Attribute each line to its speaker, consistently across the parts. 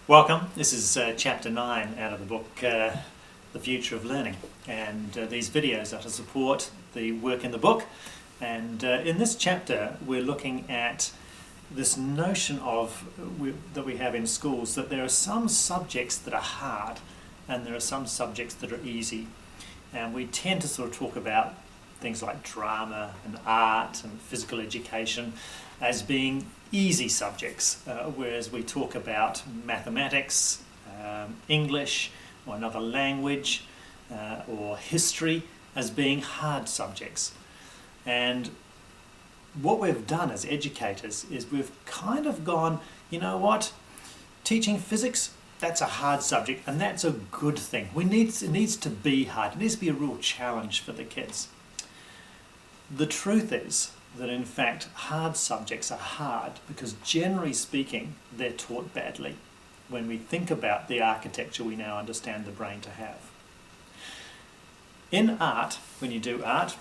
Speaker 1: Welcome. This is chapter 9 out of the book The Future of Learning, and these videos are to support the work in the book. And in this chapter we're looking at this notion that we have in schools, that there are some subjects that are hard and there are some subjects that are easy, and we tend to sort of talk about things like drama and art and physical education as being easy subjects, whereas we talk about mathematics, English or another language or history as being hard subjects. And what we've done as educators is we've kind of gone, you know what, teaching physics, that's a hard subject, and that's a good thing. It needs to be hard. It needs to be a real challenge for the kids. The truth is that in fact hard subjects are hard because generally speaking they're taught badly when we think about the architecture we now understand the brain to have. In art, when you do art,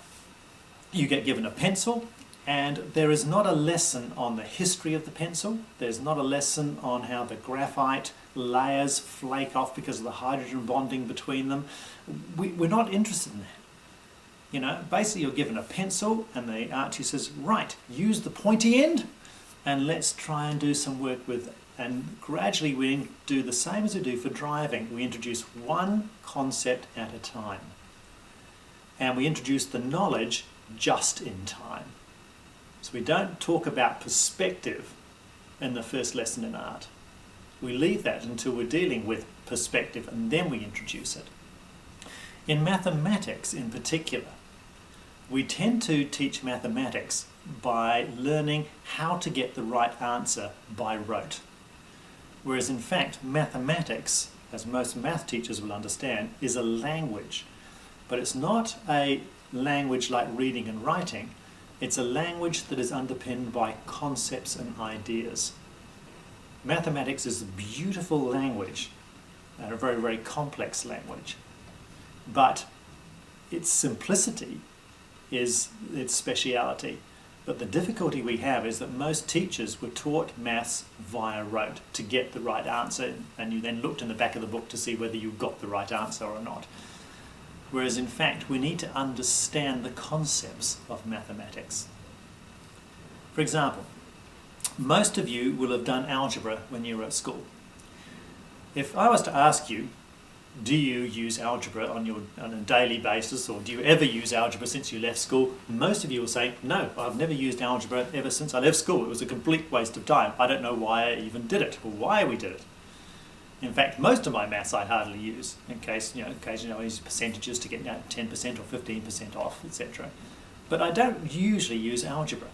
Speaker 1: you get given a pencil, and there is not a lesson on the history of the pencil. There's not a lesson on how the graphite layers flake off because of the hydrogen bonding between them. We're not interested in that. You know, basically you're given a pencil and the art teacher says, right, use the pointy end and let's try and do some work with it. And gradually we do the same as we do for driving. We introduce one concept at a time. And we introduce the knowledge just in time. So we don't talk about perspective in the first lesson in art. We leave that until we're dealing with perspective and then we introduce it. In mathematics in particular, we tend to teach mathematics by learning how to get the right answer by rote. Whereas in fact mathematics, as most math teachers will understand, is a language. But it's not a language like reading and writing. It's a language that is underpinned by concepts and ideas. Mathematics is a beautiful language, and a very, very complex language. But its simplicity is its speciality. But the difficulty we have is that most teachers were taught maths via rote to get the right answer, and you then looked in the back of the book to see whether you got the right answer or not. Whereas in fact we need to understand the concepts of mathematics. For example, most of you will have done algebra when you were at school. If I was to ask you, do you use algebra on a daily basis, or do you ever use algebra since you left school? Most of you will say, no, I've never used algebra ever since I left school. It was a complete waste of time. I don't know why I even did it, or why we did it. In fact, most of my maths I hardly use, in case, occasionally I use percentages to get 10% or 15% off, etc. But I don't usually use algebra.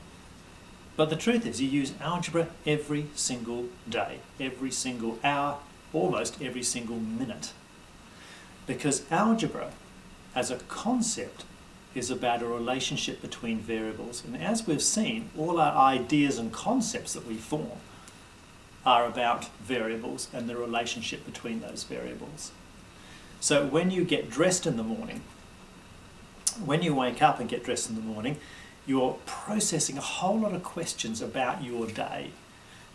Speaker 1: But the truth is, you use algebra every single day, every single hour, almost every single minute. Because algebra, as a concept, is about a relationship between variables. And as we've seen, all our ideas and concepts that we form are about variables and the relationship between those variables. So when you get dressed in the morning, when you wake up and get dressed in the morning, you're processing a whole lot of questions about your day.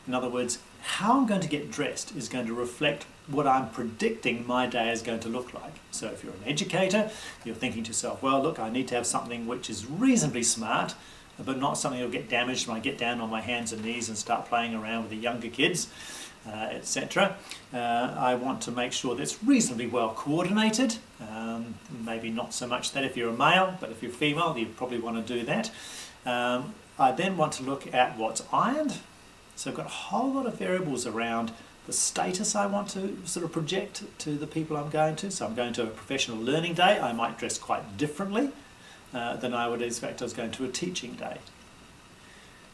Speaker 1: In other words, how I'm going to get dressed is going to reflect what I'm predicting my day is going to look like. So if you're an educator, you're thinking to yourself, well, look, I need to have something which is reasonably smart, but not something that will get damaged when I get down on my hands and knees and start playing around with the younger kids, etc. I want to make sure that it's reasonably well coordinated. Maybe not so much that if you're a male, but if you're female, you probably want to do that. I then want to look at what's ironed. So I've got a whole lot of variables around the status I want to sort of project to the people I'm going to. So I'm going to a professional learning day. I might dress quite differently than I would expect I was going to a teaching day.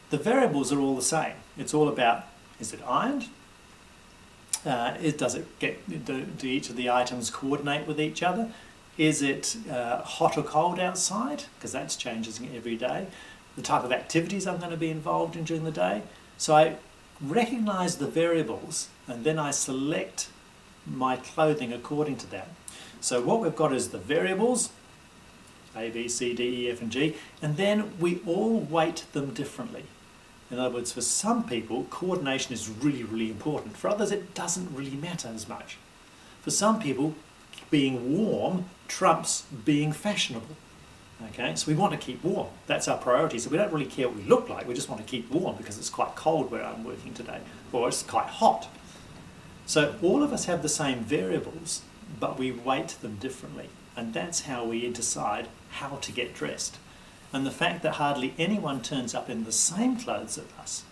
Speaker 1: The variables are all the same. It's all about, is it ironed? Do each of the items coordinate with each other? Is it hot or cold outside? Because that's changing every day. The type of activities I'm going to be involved in during the day. So I recognize the variables and then I select my clothing according to that. So what we've got is the variables, A, B, C, D, E, F and G, and then we all weight them differently. In other words, for some people, coordination is really, really important. For others, it doesn't really matter as much. For some people, being warm trumps being fashionable. Okay, so we want to keep warm. That's our priority. So we don't really care what we look like. We just want to keep warm because it's quite cold where I'm working today, or it's quite hot. So all of us have the same variables, but we weight them differently. And that's how we decide how to get dressed. And the fact that hardly anyone turns up in the same clothes as us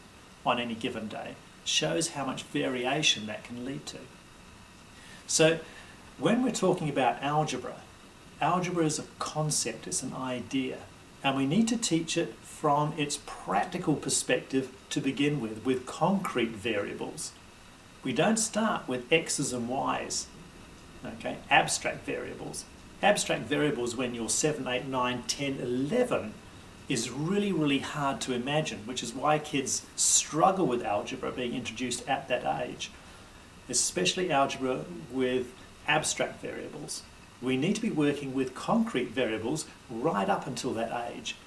Speaker 1: on any given day shows how much variation that can lead to. So when we're talking about algebra, algebra is a concept, it's an idea, and we need to teach it from its practical perspective to begin with concrete variables. We don't start with x's and y's, okay, abstract variables. Abstract variables when you're 7, 8, 9, 10, 11 is really, really hard to imagine, which is why kids struggle with algebra being introduced at that age, especially algebra with abstract variables. We need to be working with concrete variables right up until that age.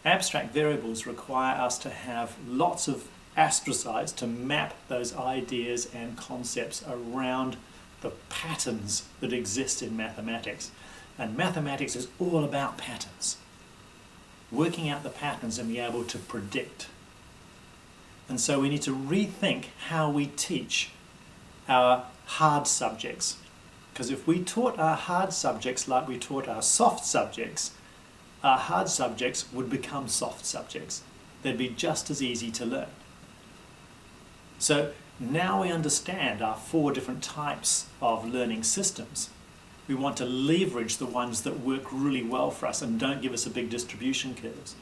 Speaker 1: Abstract variables require us to have lots of astrocytes to map those ideas and concepts around the patterns that exist in mathematics. And mathematics is all about patterns. Working out the patterns and be able to predict. And so we need to rethink how we teach our hard subjects. Because if we taught our hard subjects like we taught our soft subjects, our hard subjects would become soft subjects. They'd be just as easy to learn. So now we understand our 4 different types of learning systems. We want to leverage the ones that work really well for us and don't give us a big distribution curves.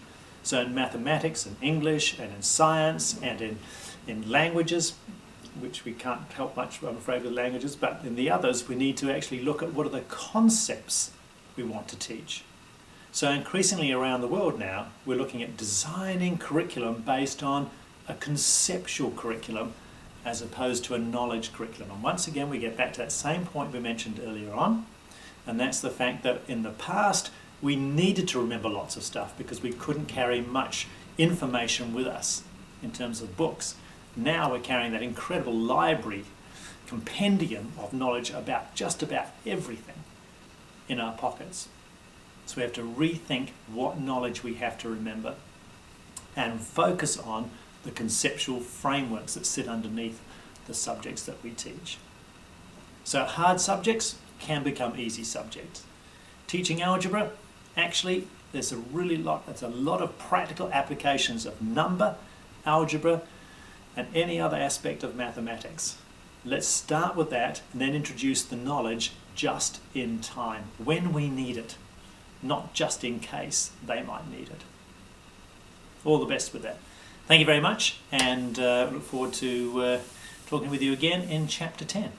Speaker 1: So in mathematics and English and in science and in languages, which we can't help much, I'm afraid, with languages, but in the others we need to actually look at what are the concepts we want to teach. So increasingly around the world now, we're looking at designing curriculum based on a conceptual curriculum as opposed to a knowledge curriculum. And once again, we get back to that same point we mentioned earlier on, and that's the fact that in the past, we needed to remember lots of stuff because we couldn't carry much information with us in terms of books. Now we're carrying that incredible library, compendium of knowledge about just about everything in our pockets. So we have to rethink what knowledge we have to remember and focus on the conceptual frameworks that sit underneath the subjects that we teach. So hard subjects can become easy subjects. Teaching algebra, actually, there's a lot of practical applications of number, algebra, and any other aspect of mathematics. Let's start with that and then introduce the knowledge just in time, when we need it, not just in case they might need it. All the best with that. Thank you very much, and look forward to talking with you again in Chapter 10.